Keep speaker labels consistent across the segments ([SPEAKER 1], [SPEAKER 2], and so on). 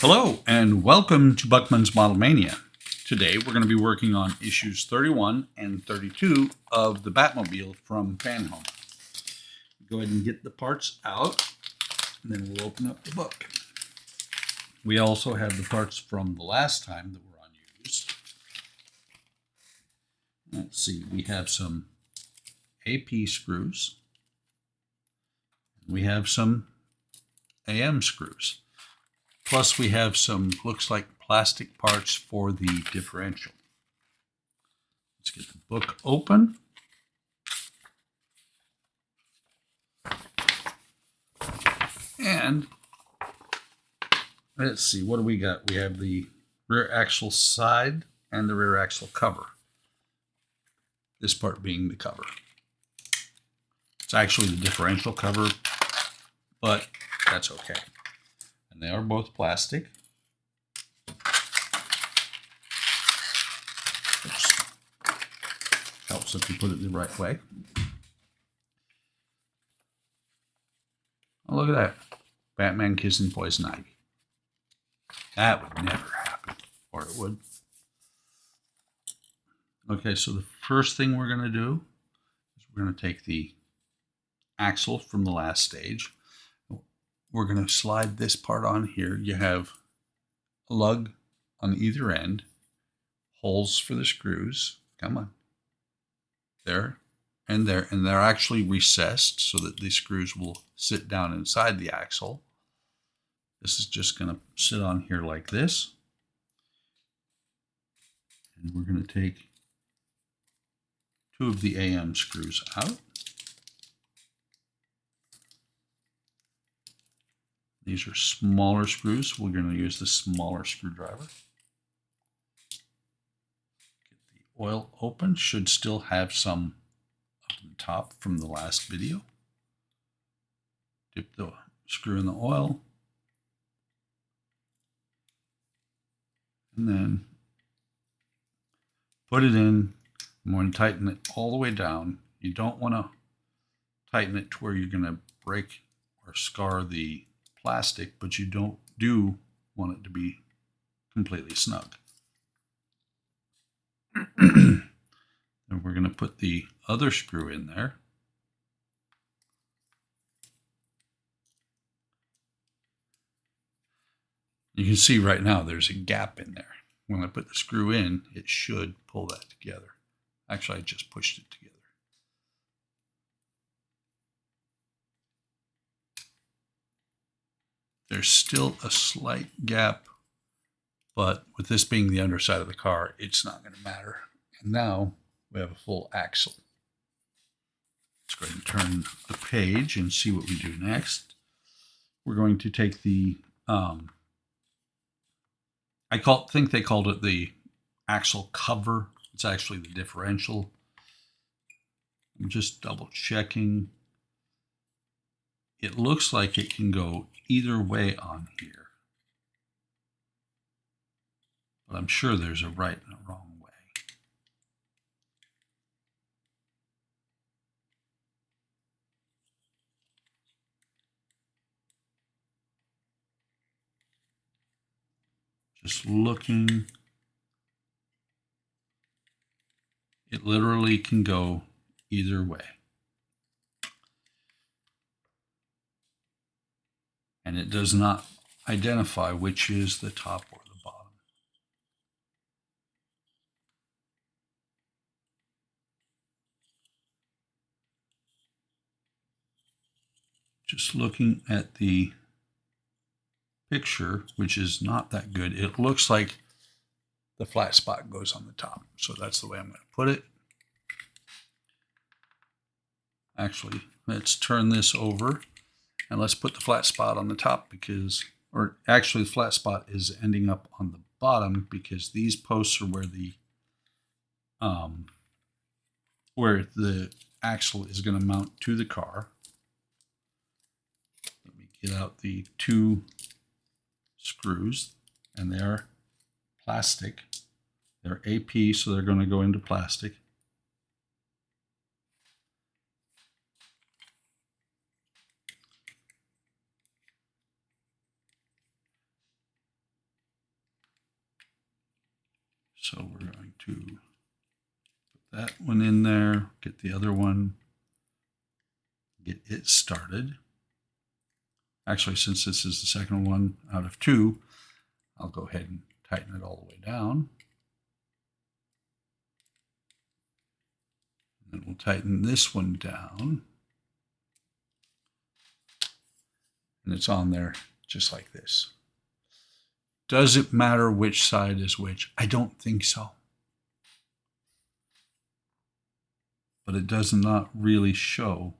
[SPEAKER 1] Hello and welcome to Buckman's Model Mania. Today we're going to be working on issues 31 and 32 of the Batmobile from Fanhome. Go ahead and get the parts out and then we'll open up the book. We also have the parts from the last time that were unused. Let's see, we have some AP screws. We have some AM screws. Plus we have some, looks like plastic parts for the differential. Let's get the book open. And let's see, what do we got? We have the rear axle side and the rear axle cover. This part being the cover. It's actually the differential cover, but that's okay. And they are both plastic. Oops. Helps if you put it the right way. Oh, look at that. Batman kissing Poison Ivy. That would never happen. Or it would. Okay, so the first thing we're going to do is we're going to take the axle from the last stage. We're going to slide this part on here. You have a lug on either end, holes for the screws. Come on. There and there. And they're actually recessed so that the screws will sit down inside the axle. This is just going to sit on here like this. And we're going to take two of the AM screws out. These are smaller screws. We're going to use the smaller screwdriver. Get the oil open. Should still have some up on top from the last video. Dip the screw in the oil. And then put it in. I'm going to tighten it all the way down. You don't want to tighten it to where you're going to break or scar the plastic, but you do want it to be completely snug. And we're going to put the other screw in there. You can see right now there's a gap in there. When I put the screw in, it should pull that together. Actually, I just pushed it together. There's still a slight gap, but with this being the underside of the car, it's not going to matter. And now we have a full axle. Let's go ahead and turn the page and see what we do next. We're going to take the, think they called it the axle cover. It's actually the differential. I'm just double checking. It looks like it can go either way on here. But I'm sure there's a right and a wrong way. Just looking. It literally can go either way. And it does not identify which is the top or the bottom. Just looking at the picture, which is not that good, it looks like the flat spot goes on the top. So that's the way I'm going to put it. Actually, let's turn this over and let's put the flat spot on the top because, or actually the flat spot is ending up on the bottom because these posts are where the axle is going to mount to the car. Let me get out the two screws, and they're plastic. They're AP, so they're going to go into plastic. So we're going to put that one in there, get the other one, get it started. Actually, since this is the second one out of two, I'll go ahead and tighten it all the way down. And then we'll tighten this one down. And it's on there just like this. Does it matter which side is which? I don't think so. But it does not really show.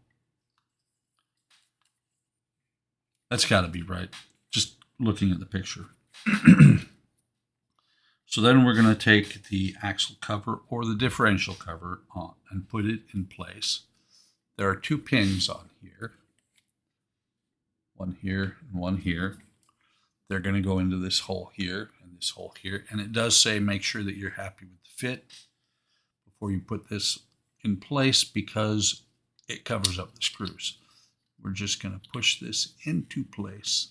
[SPEAKER 1] That's got to be right, just looking at the picture. So then we're going to take the axle cover or the differential cover on and put it in place. There are two pins on here. One here and one here. They're going to go into this hole here and this hole here. And it does say make sure that you're happy with the fit before you put this in place because it covers up the screws. We're just going to push this into place.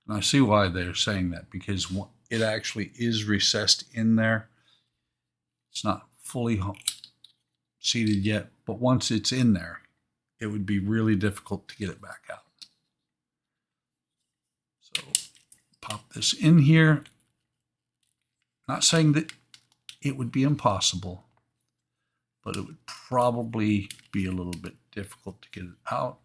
[SPEAKER 1] And I see why they're saying that, because it actually is recessed in there. It's not fully seated yet, but once it's in there, it would be really difficult to get it back out. So pop this in here. Not saying that it would be impossible, but it would probably be a little bit difficult to get it out.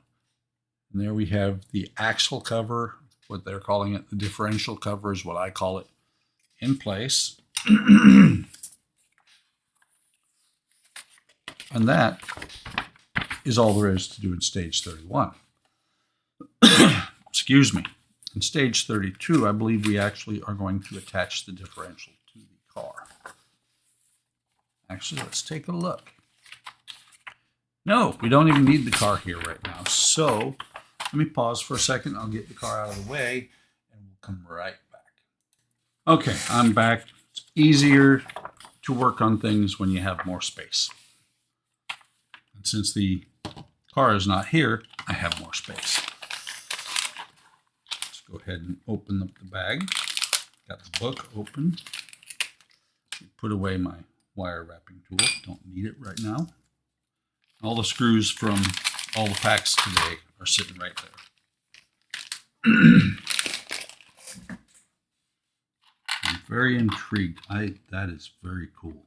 [SPEAKER 1] And there we have the axle cover, what they're calling it. The differential cover is what I call it, in place. And that is all there is to do in stage 31. Excuse me. In stage 32, I believe we actually are going to attach the differential to the car. Actually, let's take a look. No, we don't even need the car here right now. So let me pause for a second. I'll get the car out of the way and we'll come right back. Okay, I'm back. It's easier to work on things when you have more space. And since the car is not here, I have more space. Let's go ahead and open up the bag. Got the book open. Put away my wire wrapping tool. Don't need it right now. All the screws from all the packs today are sitting right there. I'm very intrigued. That is very cool.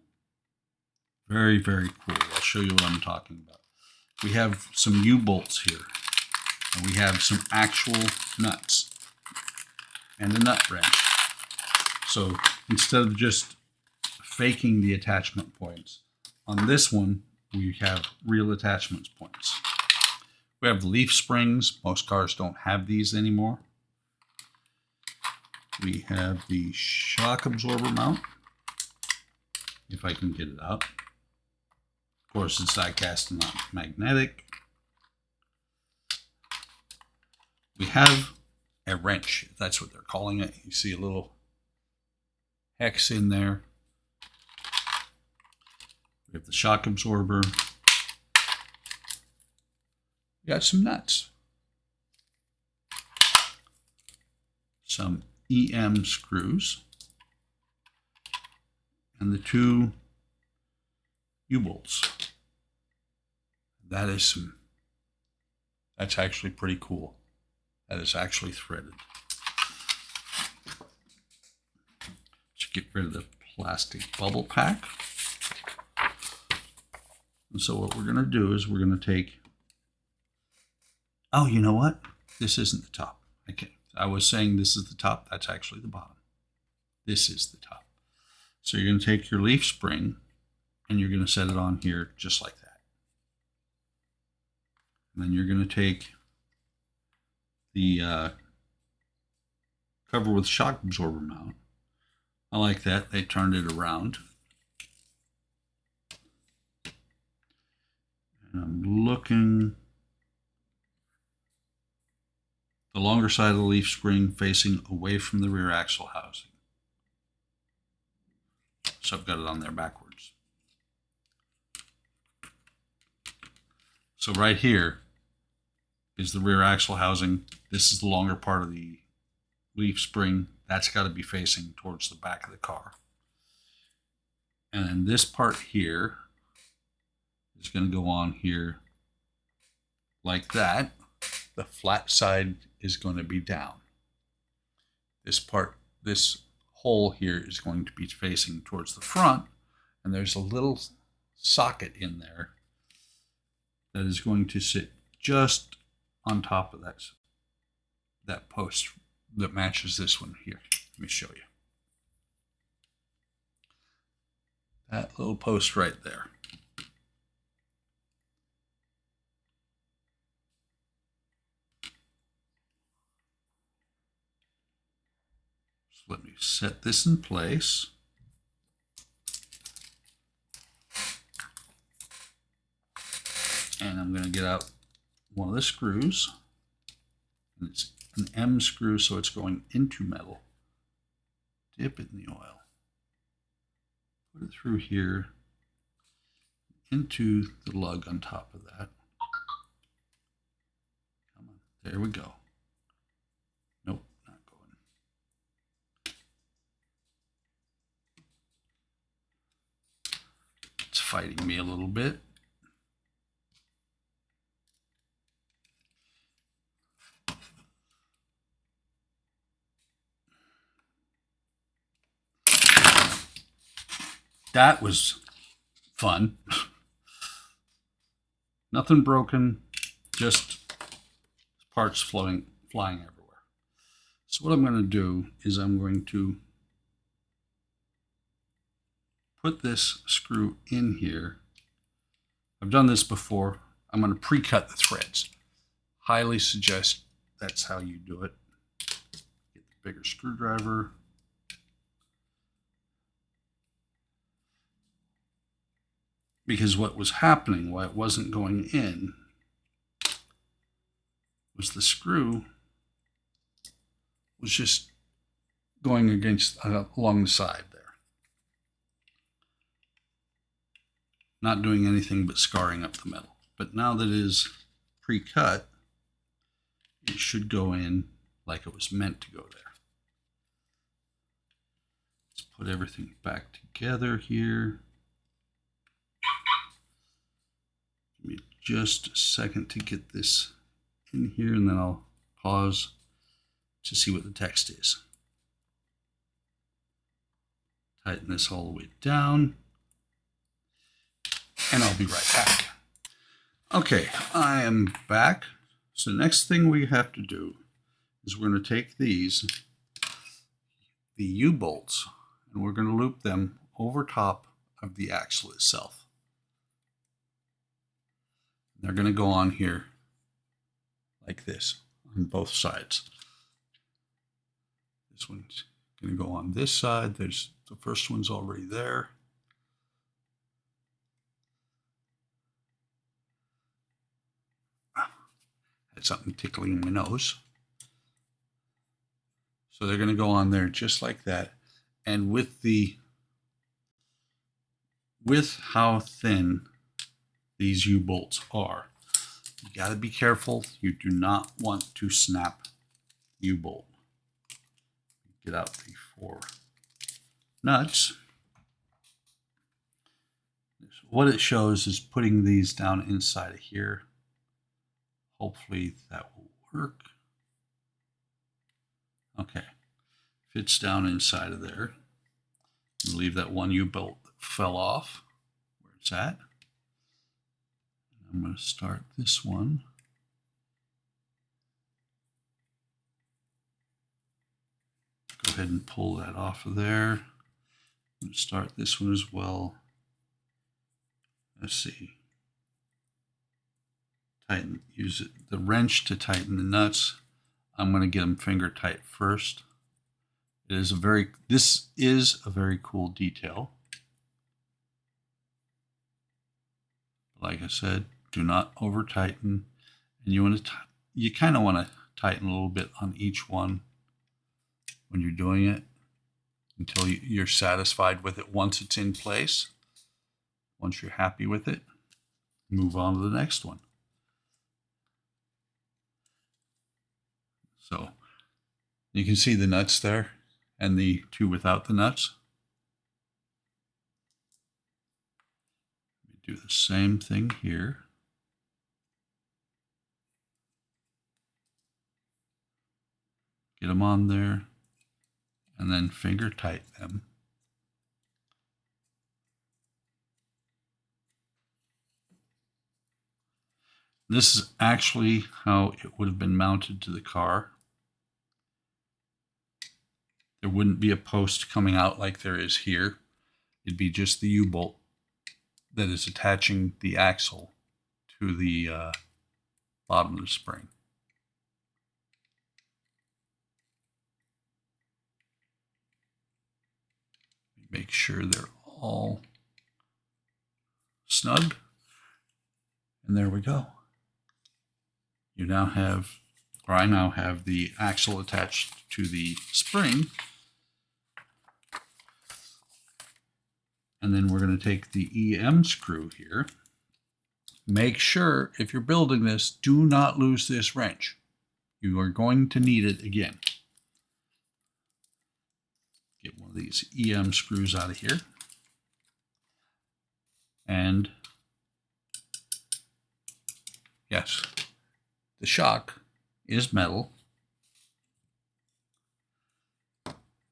[SPEAKER 1] Very, very cool. I'll show you what I'm talking about. We have some U-bolts here. And we have some actual nuts. And a nut wrench. So instead of just faking the attachment points, on this one, we have real attachment points. We have the leaf springs. Most cars don't have these anymore. We have the shock absorber mount, if I can get it out. Of course, it's die cast and not magnetic. We have a wrench. That's what they're calling it. You see a little hex in there. We have the shock absorber. We got some nuts. Some EM screws. And the two U-bolts. That's actually pretty cool. That is actually threaded. Let's get rid of the plastic bubble pack. And so what we're going to do is we're going to take, oh, you know what? This isn't the top. Okay. I was saying this is the top. That's actually the bottom. This is the top. So you're going to take your leaf spring and you're going to set it on here just like that. And then you're going to take the cover with shock absorber mount. I like that. They turned it around. And I'm looking the longer side of the leaf spring facing away from the rear axle housing. So I've got it on there backwards. So right here is the rear axle housing. This is the longer part of the leaf spring. That's got to be facing towards the back of the car. And then this part here is going to go on here like that. The flat side is going to be down. This part, this hole here is going to be facing towards the front, and there's a little socket in there that is going to sit just on top of that post that matches this one here. Let me show you. That little post right there. So let me set this in place. And I'm going to get out one of the screws. And it's an M screw, so it's going into metal. Dip it in the oil. Put it through here, into the lug on top of that. Come on, there we go. Nope, not going. It's fighting me a little bit. That was fun. Nothing broken, just parts flying everywhere. So what I'm going to do is I'm going to put this screw in here. I've done this before. I'm going to pre-cut the threads. Highly suggest that's how you do it. Get the bigger screwdriver. Because what was happening, why it wasn't going in, was the screw was just going against along the side there. Not doing anything but scarring up the metal. But now that it is pre-cut, it should go in like it was meant to go there. Let's put everything back together here. Give me just a second to get this in here, and then I'll pause to see what the text is. Tighten this all the way down, and I'll be right back. Okay, I am back. So the next thing we have to do is we're going to take these, the U-bolts, and we're going to loop them over top of the axle itself. They're going to go on here like this on both sides. This one's going to go on this side. There's the first one's already there. Had something tickling my nose. So they're going to go on there just like that. And with how thin these U-bolts are, you got to be careful. You do not want to snap U-bolt. Get out the 4 nuts. What it shows is putting these down inside of here. Hopefully that will work. Okay, fits down inside of there. Leave that one U-bolt that fell off where it's at. I'm going to start this one. Go ahead and pull that off of there. I'm going to start this one as well. Let's see. Use the wrench to tighten the nuts. I'm going to get them finger tight first. This is a very cool detail. Like I said, do not over tighten, and you kind of want to tighten a little bit on each one when you're doing it until you're satisfied with it. Once it's in place, once you're happy with it, move on to the next one. So you can see the nuts there and the 2 without the nuts. Do the same thing here. Get them on there and then finger tight them. This is actually how it would have been mounted to the car. There wouldn't be a post coming out like there is here. It'd be just the U-bolt that is attaching the axle to the bottom of the spring. Make sure they're all snug. And there we go. You now have, or I now have, the axle attached to the spring. And then we're going to take the EM screw here. Make sure, if you're building this, do not lose this wrench. You are going to need it again. Get one of these EM screws out of here. And yes, the shock is metal.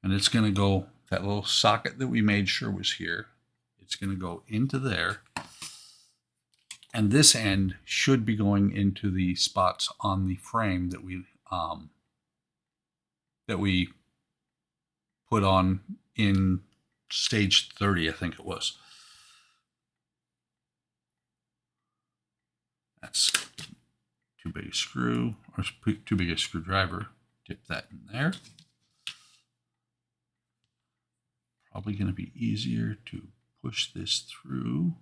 [SPEAKER 1] And it's going to go, that little socket that we made sure was here, it's going to go into there. And this end should be going into the spots on the frame that we put on in stage 30, I think it was. That's too big a screw, or too big a screwdriver. Dip that in there. Probably going to be easier to push this through.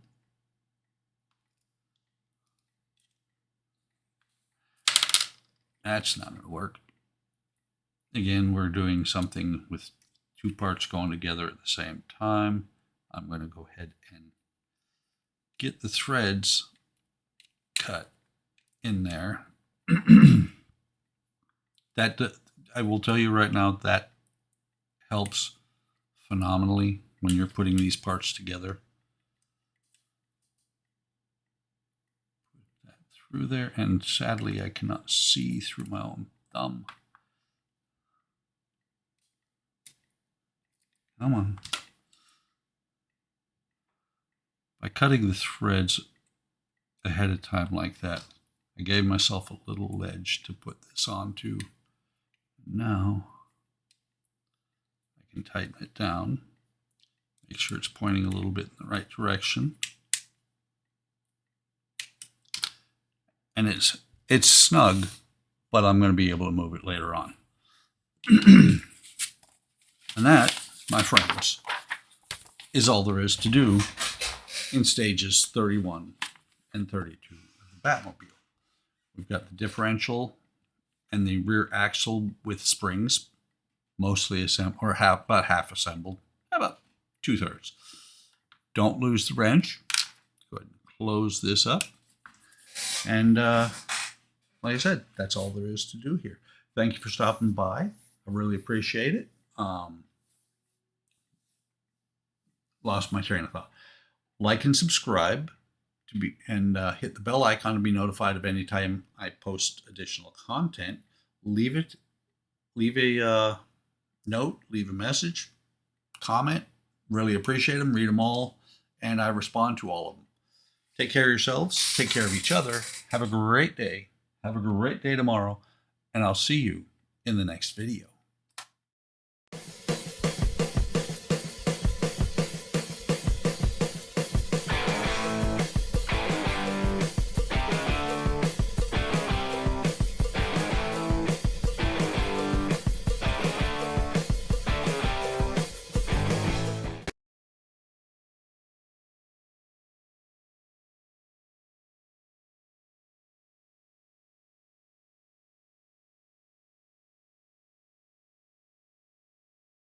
[SPEAKER 1] That's not going to work. Again, we're doing something with two parts going together at the same time. I'm going to go ahead and get the threads cut in there. That I will tell you right now, that helps phenomenally when you're putting these parts together. Put that through there, and sadly I cannot see through my own thumb. Come on. By cutting the threads ahead of time like that, I gave myself a little ledge to put this onto. Now I can tighten it down, make sure it's pointing a little bit in the right direction. And it's snug, but I'm going to be able to move it later on. And that, my friends, is all there is to do in stages 31 and 32 of the Batmobile. We've got the differential and the rear axle with springs, mostly assembled, or about half assembled, about 2/3. Don't lose the wrench. Go ahead and close this up. And like I said, that's all there is to do here. Thank you for stopping by. I really appreciate it. Lost my train of thought. Like and subscribe to be, and hit the bell icon to be notified of any time I post additional content. Leave a note, leave a message, comment. Really appreciate them. Read them all, and I respond to all of them. Take care of yourselves. Take care of each other. Have a great day. Have a great day tomorrow, and I'll see you in the next video.